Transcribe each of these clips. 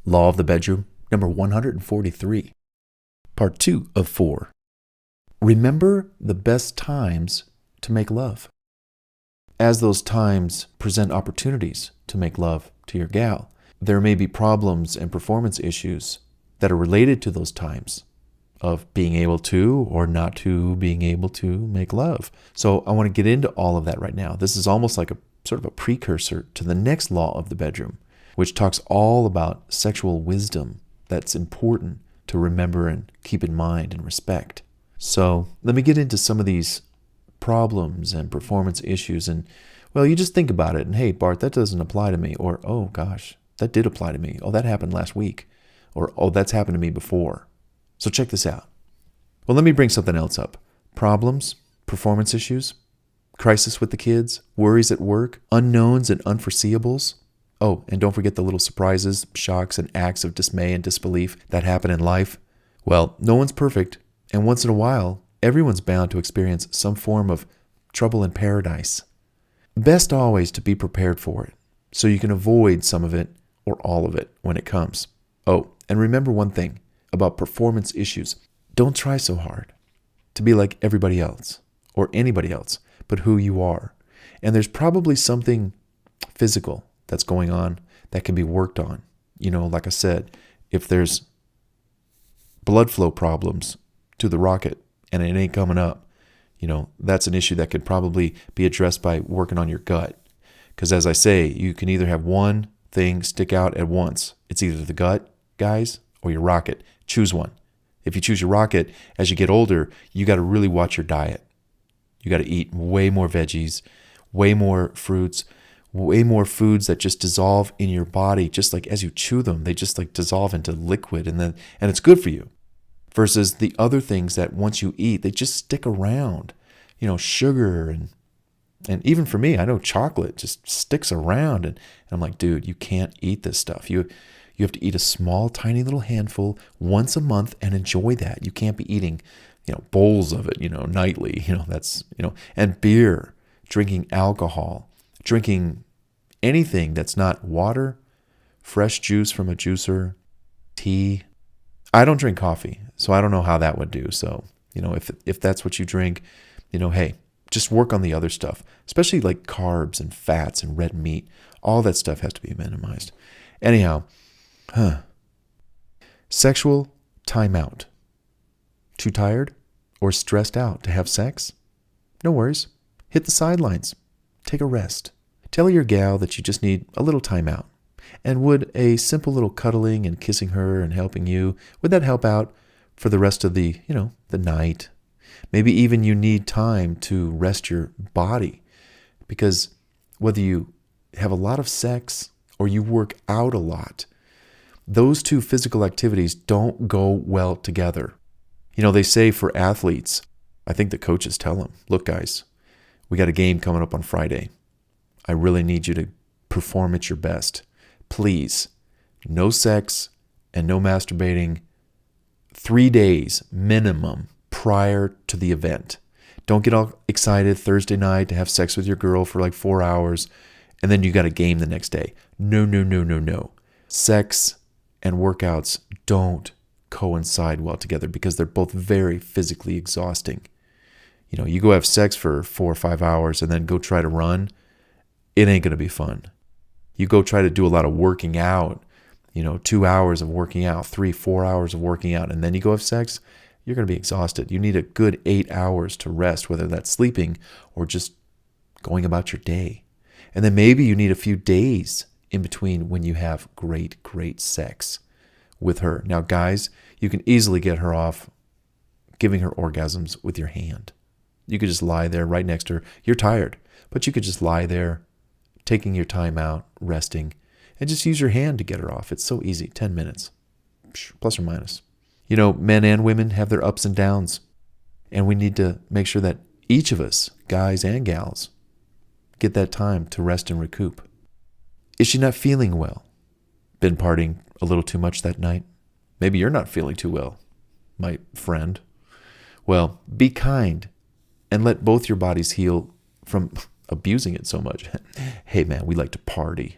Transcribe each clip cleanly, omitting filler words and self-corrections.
Law of the Bedroom, number 143. Part 2 of 4. Remember the best times to make love. As those times present opportunities to make love to your gal, there may be problems and performance issues that are related to those times of being able to or not to being able to make love. So I want to get into all of that right now. This is almost like a sort of a precursor to the next law of the bedroom, which talks all about sexual wisdom that's important to remember and keep in mind and respect. So let me get into some of these problems and performance issues. And, well, you just think about it. And, hey, Bart, that doesn't apply to me. Or, oh, gosh, that did apply to me. Oh, that happened last week. Or, oh, that's happened to me before. So check this out. Well, let me bring something else up. Problems, performance issues, crisis with the kids, worries at work, unknowns and unforeseeables. Oh, and don't forget the little surprises, shocks, and acts of dismay and disbelief that happen in life. Well, no one's perfect, and once in a while, everyone's bound to experience some form of trouble in paradise. Best always to be prepared for it, so you can avoid some of it or all of it when it comes. Oh, and remember one thing about performance issues. Don't try so hard to be like everybody else or anybody else, but who you are. And there's probably something physical that's going on that can be worked on. You know, like I said, if there's blood flow problems to the rocket and it ain't coming up, you know, that's an issue that could probably be addressed by working on your gut. Because as I say, you can either have one thing stick out at once. It's either the gut, guys, or your rocket. Choose one. If you choose your rocket, as you get older, you got to really watch your diet. You got to eat way more veggies, way more fruits, way more foods that just dissolve in your body. Just like as you chew them, they just like dissolve into liquid, and it's good for you. Versus the other things that once you eat, they just stick around. You know, sugar and even for me, I know chocolate just sticks around, and I'm like, dude, you can't eat this stuff. You have to eat a small, tiny little handful once a month and enjoy that. You can't be eating, bowls of it, nightly. That's, and beer, drinking alcohol, drinking anything that's not water, fresh juice from a juicer, tea. I don't drink coffee, so I don't know how that would do. So, if that's what you drink, hey, just work on the other stuff, especially like carbs and fats and red meat. All that stuff has to be minimized. Anyhow, sexual timeout. Too tired or stressed out to have sex? No worries. Hit the sidelines. Take a rest. Tell your gal that you just need a little timeout. And would a simple little cuddling and kissing her and helping you, would that help out for the rest of the night? Maybe even you need time to rest your body, because whether you have a lot of sex or you work out a lot, those two physical activities don't go well together. They say for athletes, I think the coaches tell them, look, guys, we got a game coming up on Friday. I really need you to perform at your best. Please, no sex and no masturbating 3 days minimum prior to the event. Don't get all excited Thursday night to have sex with your girl for like 4 hours and then you got a game the next day. No. Sex and workouts don't coincide well together because they're both very physically exhausting. You go have sex for 4 or 5 hours and then go try to run. It ain't going to be fun. You go try to do a lot of working out, 2 hours of working out, 3-4 hours of working out, and then you go have sex, you're going to be exhausted. You need a good 8 hours to rest, whether that's sleeping or just going about your day. And then maybe you need a few days in between when you have great sex with her. Now, guys, you can easily get her off giving her orgasms with your hand. You could just lie there right next to her. You're tired, but you could just lie there, taking your time out, resting, and just use your hand to get her off. It's so easy, 10 minutes, plus or minus. Men and women have their ups and downs, and we need to make sure that each of us, guys and gals, get that time to rest and recoup. Is she not feeling well? Been partying a little too much that night? Maybe you're not feeling too well, my friend. Well, be kind and let both your bodies heal from abusing it so much. Hey man, we like to party.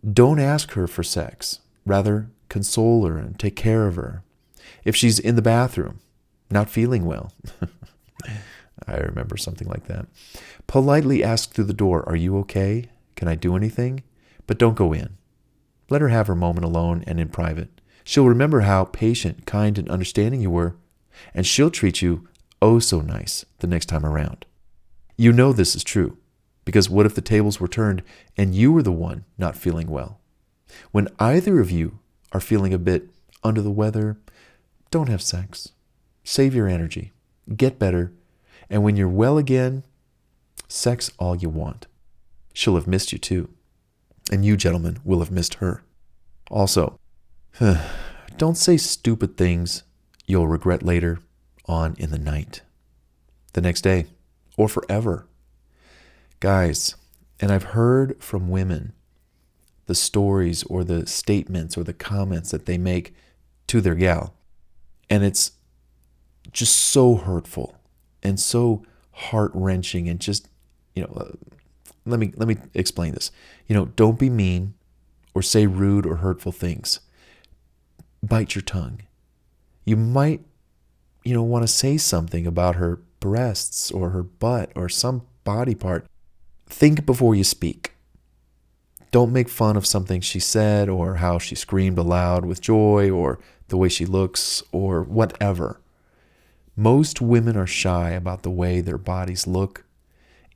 Don't ask her for sex. rather console her and take care of her. If she's in the bathroom, not feeling well, I remember something like that. Politely ask through the door, "Are you okay? Can I do anything?" But don't go in. Let her have her moment alone and in private. She'll remember how patient, kind, and understanding you were, and she'll treat you oh so nice the next time around. You know this is true, because what if the tables were turned and you were the one not feeling well? When either of you are feeling a bit under the weather, don't have sex. Save your energy. Get better. And when you're well again, sex all you want. She'll have missed you too. And you, gentlemen, will have missed her. Also, don't say stupid things you'll regret later on in the night, the next day, or forever. Guys, and I've heard from women the stories or the statements or the comments that they make to their gal, and it's just so hurtful and so heart-wrenching and just, let me explain this. Don't be mean or say rude or hurtful things. Bite your tongue. You might, want to say something about her breasts or her butt or some body part. Think before you speak. Don't make fun of something she said or how she screamed aloud with joy or the way she looks or whatever. Most women are shy about the way their bodies look.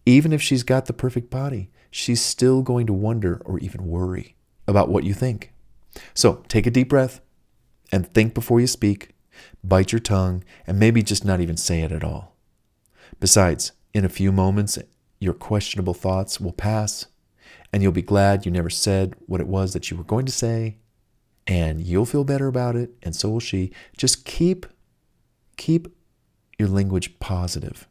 Even if she's got the perfect body, she's still going to wonder or even worry about what you think. So take a deep breath and think before you speak. Bite your tongue and maybe just not even say it at all. Besides, in a few moments, your questionable thoughts will pass and you'll be glad you never said what it was that you were going to say, and you'll feel better about it, and so will she. Just keep your language positive.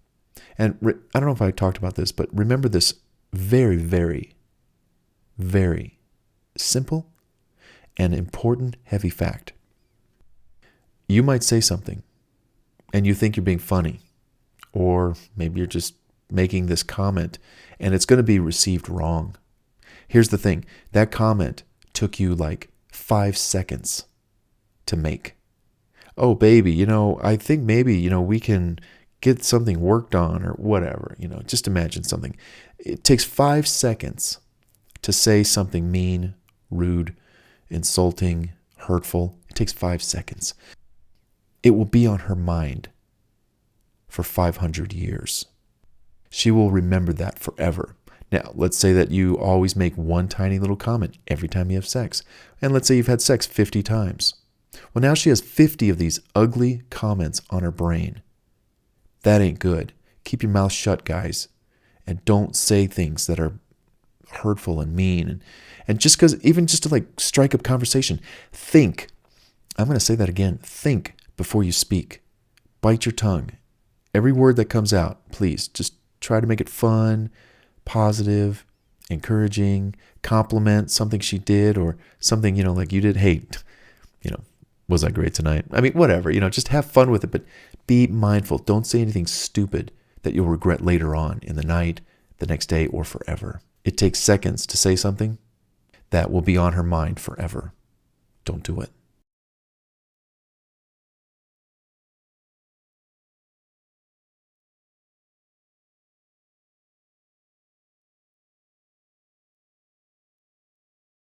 And I don't know if I talked about this, but remember this very, very, very simple and important heavy fact. You might say something and you think you're being funny, or maybe you're just making this comment and it's going to be received wrong. Here's the thing. That comment took you like 5 seconds to make. Oh, baby, I think maybe, we can get something worked on or whatever, just imagine something. It takes 5 seconds to say something mean, rude, insulting, hurtful. It takes 5 seconds. It will be on her mind for 500 years. She will remember that forever. Now, let's say that you always make one tiny little comment every time you have sex. And let's say you've had sex 50 times. Well, now she has 50 of these ugly comments on her brain. That ain't good. Keep your mouth shut, guys. And don't say things that are hurtful and mean. And just to strike up conversation, think. I'm going to say that again. Think before you speak. Bite your tongue. Every word that comes out, please, just try to make it fun, positive, encouraging, compliment something she did or something, like you did. Hey, was I great tonight? I mean, whatever, just have fun with it, but be mindful. Don't say anything stupid that you'll regret later on in the night, the next day, or forever. It takes seconds to say something that will be on her mind forever. Don't do it.